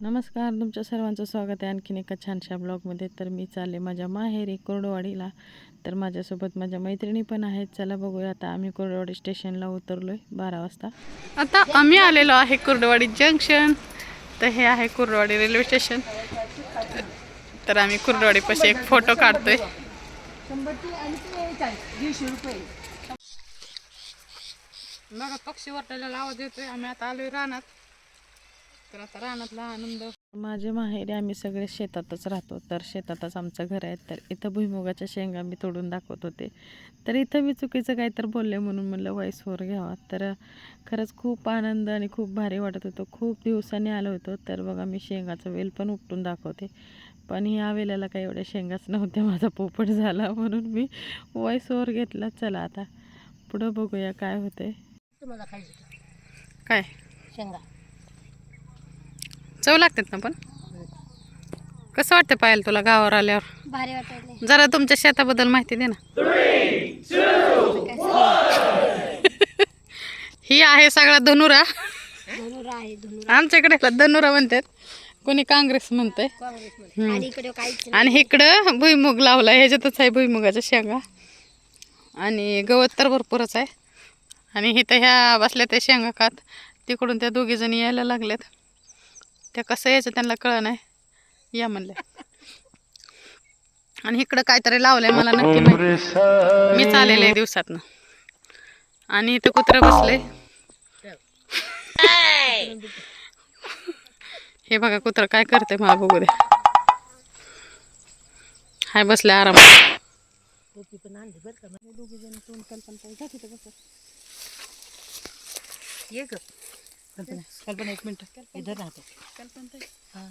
नमस्कार, तुमच्या सर्वांचं स्वागत आहे आणखीन एका छानशा ब्लॉगमध्ये. तर मी चालले माझ्या माहेरी कुर्डुवाडीला. तर माझ्यासोबत माझ्या मैत्रिणी पण आहेत. चला बघूया. आता आम्ही कुर्डुवाडी स्टेशनला उतरलोय 12 वाजता. आता आम्ही आलेलो आहे कुर्डुवाडी जंक्शन. तर हे आहे कुर्डुवाडी रेल्वे स्टेशन. तर आम्ही कुर्डुवाडीपाशी एक फोटो काढतोय. बघा पक्षी वाटायला आवाज येतोय. आम्ही आता आलोय रानात. तर आता रानातला आनंद. माझे माहेरी आम्ही सगळे शेतातच राहतो. तर शेतातच आमचं घर आहे. तर इथं भुईमुगाच्या शेंगा मी तोडून दाखवत होते. तर इथं मी चुकीचं काय तर बोलले म्हणून म्हणलं व्हॉइसवर घ्यावा. तर खरंच खूप आनंद आणि खूप भारी वाटत होतं. खूप दिवसांनी आलो होतो. तर बघा मी शेंगाचं वेल पण उपटून दाखवते. पण ह्या वेळेला काही एवढ्या शेंगाच नव्हत्या. माझा पोपट झाला म्हणून मी व्हॉइसवर घेतला. चला आता पुढं बघूया काय होते. तुम्हाला खायचं काय शेंगा चव लागतात ना. पण कसं वाटतं पाहिलं तुला गावावर आल्यावर? भारी वाटायले. जरा तुमच्या शेताबद्दल माहिती दे ना. ही आहे सगळा धनुरा. धनुरा आहे, धनुरा आमच्याकडे धनुरा म्हणतात, कोणी काँग्रेस म्हणतंय. काँग्रेस आणि इकडे काहीच आणि इकडं भुईमुग लावला. ह्याच्यातच आहे भुईमुगाच्या शेंगा. आणि गवत तर भरपूरच आहे. आणि इथं ह्या बसल्या त्या शेंगा खात. तिकडून त्या दोघी जणी यायला लागल्यात. त्या कसं यायचं त्यांना कळ नाही. या म्हणल्या. आणि इकडं काहीतरी लावलंय मला नक्की माहिती. मी चाललेलं आहे दिवसातनं. आणि इथं कुत्रं बसले. हे बघा कुत्रं काय करते मला बघू दे. हाय बसले आरामात. पण आणली बरं का. दोघी जण तोंड कल्पना जात होतं कसं ये ग कल्पना. कल्पना एक मिनिट इधर राहतो. कल्पना हां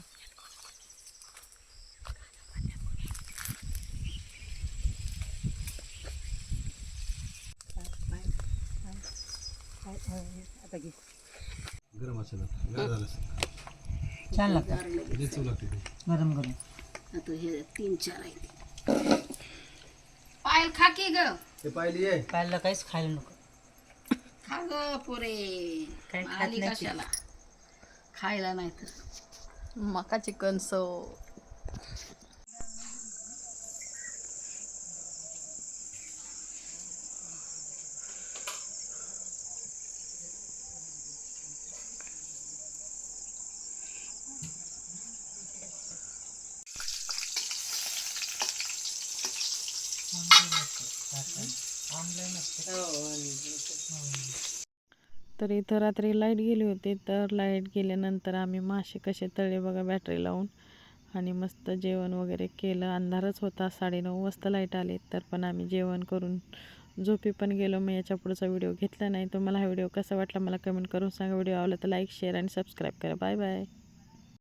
आता घे. गरम असेल गार झालं छान लागतं चव लागते ते. गरम गरम. आता हे 3-4 आहे. पायल खा की ग. ते पाहिली आहे पाहिलं काहीच खायला नको. खा ग पोरे. काही खात आली नाही. कशाला खायला नाही तर. मकाची कणस. तर इथं रात्री लाईट गेली होती. तर लाईट गेल्यानंतर आम्ही मासे कसे तळले बघा बॅटरी लावून. आणि मस्त जेवण वगैरे केलं. अंधारच होता. 9:30 वाजता लाईट आली. तर पण आम्ही जेवण करून झोपी पण गेलो. मी याच्या पुढचा व्हिडिओ घेतला नाही. तुम्हाला हा व्हिडिओ कसा वाटला मला कमेंट करून सांगा. व्हिडिओ आवडला तर लाईक शेअर आणि सबस्क्राईब करा. Bye bye.